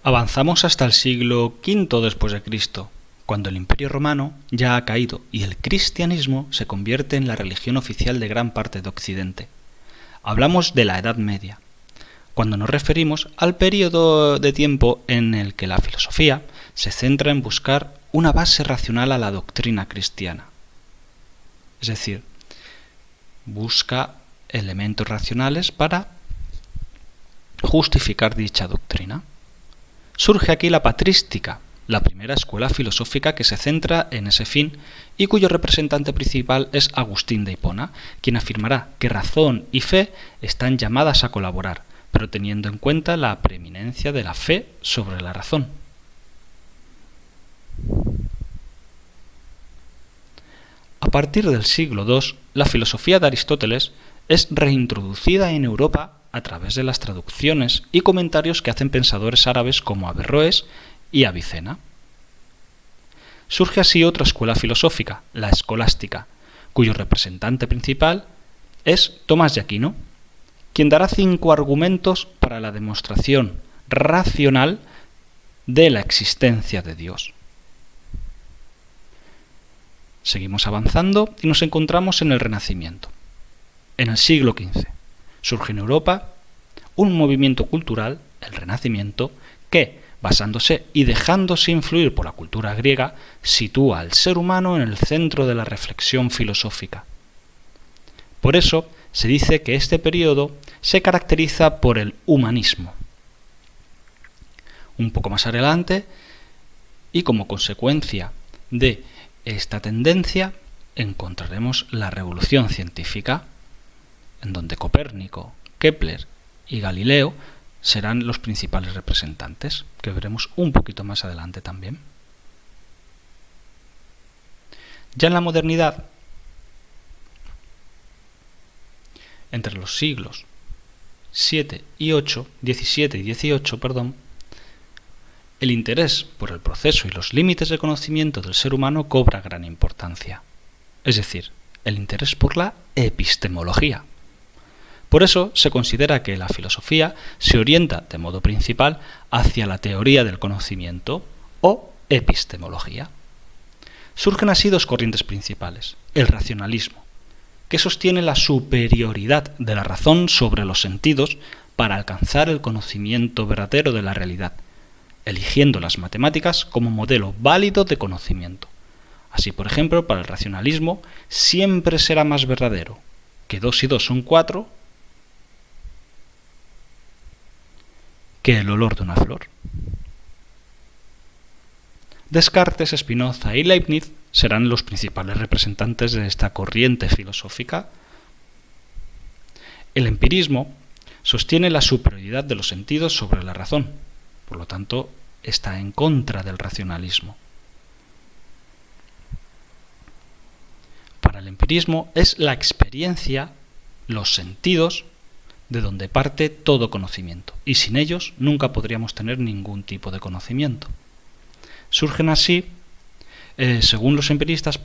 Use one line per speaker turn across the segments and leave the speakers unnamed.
Avanzamos hasta el siglo V después de Cristo, cuando el Imperio Romano ya ha caído y el cristianismo se convierte en la religión oficial de gran parte de Occidente. Hablamos de la Edad Media, cuando nos referimos al periodo de tiempo en el que la filosofía se centra en buscar una base racional a la doctrina cristiana. Es decir, busca elementos racionales para justificar dicha doctrina. Surge aquí la patrística, la primera escuela filosófica que se centra en ese fin y cuyo representante principal es Agustín de Hipona, quien afirmará que razón y fe están llamadas a colaborar, pero teniendo en cuenta la preeminencia de la fe sobre la razón. A partir del siglo II, la filosofía de Aristóteles es reintroducida en Europa a través de las traducciones y comentarios que hacen pensadores árabes como Averroes y Avicena. Surge así otra escuela filosófica, la escolástica, cuyo representante principal es Tomás de Aquino, quien dará 5 argumentos para la demostración racional de la existencia de Dios. Seguimos avanzando y nos encontramos en el Renacimiento. En el siglo XV surge en Europa un movimiento cultural, el Renacimiento, que, basándose y dejándose influir por la cultura griega, sitúa al ser humano en el centro de la reflexión filosófica. Por eso se dice que este periodo se caracteriza por el humanismo. Un poco más adelante, y como consecuencia de esta tendencia, encontraremos la revolución científica, en donde Copérnico, Kepler y Galileo serán los principales representantes, que veremos un poquito más adelante también. Ya en la modernidad, entre los siglos XVII y XVIII, el interés por el proceso y los límites de conocimiento del ser humano cobra gran importancia, es decir, el interés por la epistemología. Por eso se considera que la filosofía se orienta de modo principal hacia la teoría del conocimiento o epistemología. Surgen así 2 corrientes principales: el racionalismo, que sostiene la superioridad de la razón sobre los sentidos para alcanzar el conocimiento verdadero de la realidad, eligiendo las matemáticas como modelo válido de conocimiento. Así, por ejemplo, para el racionalismo siempre será más verdadero que 2 y 2 son 4 que el olor de una flor. Descartes, Spinoza y Leibniz serán los principales representantes de esta corriente filosófica. El empirismo sostiene la superioridad de los sentidos sobre la razón, por lo tanto, está en contra del racionalismo. Para el empirismo es la experiencia, los sentidos, de donde parte todo conocimiento, y sin ellos nunca podríamos tener ningún tipo de conocimiento. Surgen así, según los empiristas,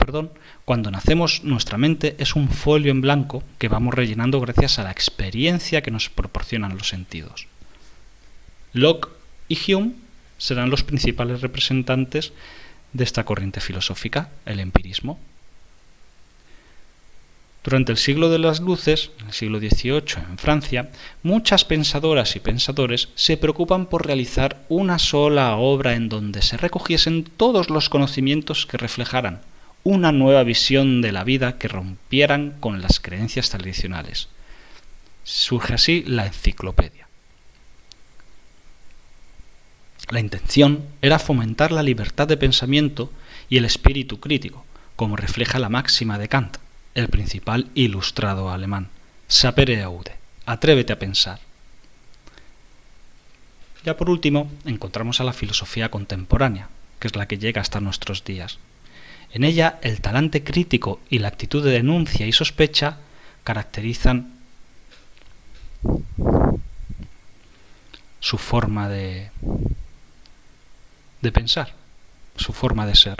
cuando nacemos nuestra mente es un folio en blanco que vamos rellenando gracias a la experiencia que nos proporcionan los sentidos. Locke y Hume serán los principales representantes de esta corriente filosófica, el empirismo. Durante el siglo de las luces, en el siglo XVIII en Francia, muchas pensadoras y pensadores se preocupan por realizar una sola obra en donde se recogiesen todos los conocimientos que reflejaran una nueva visión de la vida que rompieran con las creencias tradicionales. Surge así la enciclopedia. La intención era fomentar la libertad de pensamiento y el espíritu crítico, como refleja la máxima de Kant, el principal ilustrado alemán: sapere aude, atrévete a pensar. Ya por último, encontramos a la filosofía contemporánea, que es la que llega hasta nuestros días. En ella, el talante crítico y la actitud de denuncia y sospecha caracterizan su forma de pensar, su forma de ser.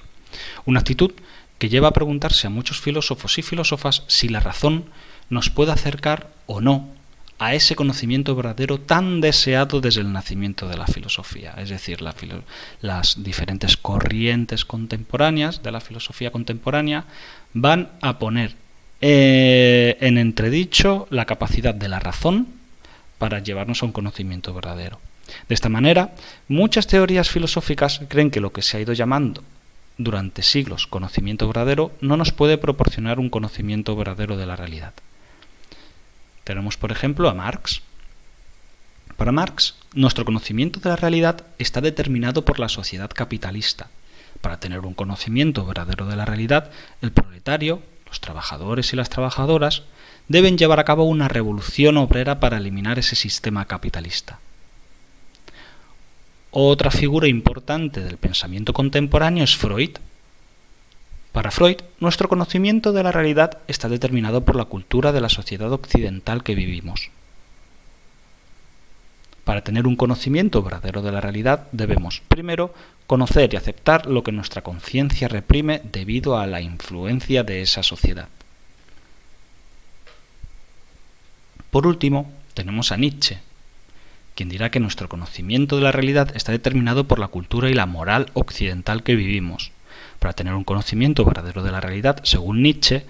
Una actitud que lleva a preguntarse a muchos filósofos y filósofas si la razón nos puede acercar o no a ese conocimiento verdadero tan deseado desde el nacimiento de la filosofía. Es decir, las diferentes corrientes contemporáneas de la filosofía contemporánea van a poner en entredicho la capacidad de la razón para llevarnos a un conocimiento verdadero. De esta manera, muchas teorías filosóficas creen que lo que se ha ido llamando durante siglos conocimiento verdadero no nos puede proporcionar un conocimiento verdadero de la realidad. Tenemos, por ejemplo, a Marx. Para Marx, nuestro conocimiento de la realidad está determinado por la sociedad capitalista. Para tener un conocimiento verdadero de la realidad, el proletario, los trabajadores y las trabajadoras, deben llevar a cabo una revolución obrera para eliminar ese sistema capitalista. Otra figura importante del pensamiento contemporáneo es Freud. Para Freud, nuestro conocimiento de la realidad está determinado por la cultura de la sociedad occidental que vivimos. Para tener un conocimiento verdadero de la realidad debemos, primero, conocer y aceptar lo que nuestra conciencia reprime debido a la influencia de esa sociedad. Por último, tenemos a Nietzsche, quien dirá que nuestro conocimiento de la realidad está determinado por la cultura y la moral occidental que vivimos. Para tener un conocimiento verdadero de la realidad, según Nietzsche,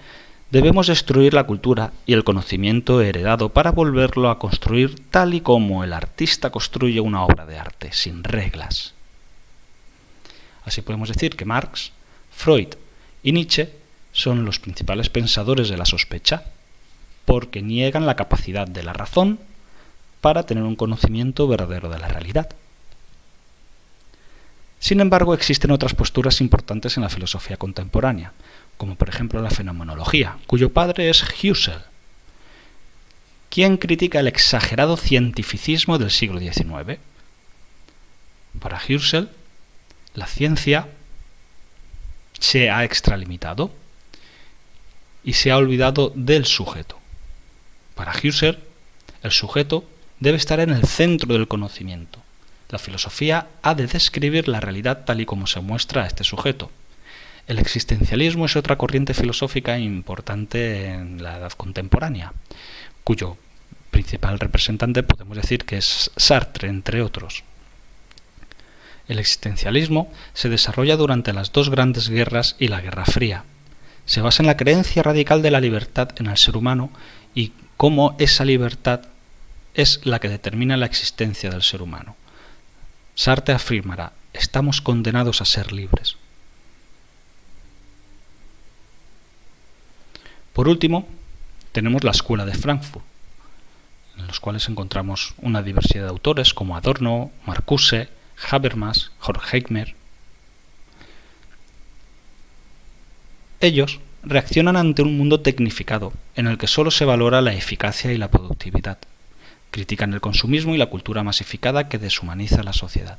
debemos destruir la cultura y el conocimiento heredado para volverlo a construir tal y como el artista construye una obra de arte, sin reglas. Así podemos decir que Marx, Freud y Nietzsche son los principales pensadores de la sospecha, porque niegan la capacidad de la razón para tener un conocimiento verdadero de la realidad. Sin embargo, existen otras posturas importantes en la filosofía contemporánea, como por ejemplo la fenomenología, cuyo padre es Husserl, quien critica el exagerado cientificismo del siglo XIX. Para Husserl, la ciencia se ha extralimitado y se ha olvidado del sujeto. Para Husserl, el sujeto debe estar en el centro del conocimiento. La filosofía ha de describir la realidad tal y como se muestra a este sujeto. El existencialismo es otra corriente filosófica importante en la edad contemporánea, cuyo principal representante podemos decir que es Sartre, entre otros. El existencialismo se desarrolla durante las dos grandes guerras y la Guerra Fría. Se basa en la creencia radical de la libertad en el ser humano y cómo esa libertad es la que determina la existencia del ser humano. Sartre afirmará: estamos condenados a ser libres. Por último, tenemos la Escuela de Frankfurt, en los cuales encontramos una diversidad de autores como Adorno, Marcuse, Habermas, Horkheimer. Ellos reaccionan ante un mundo tecnificado, en el que solo se valora la eficacia y la productividad. Critican el consumismo y la cultura masificada que deshumaniza la sociedad.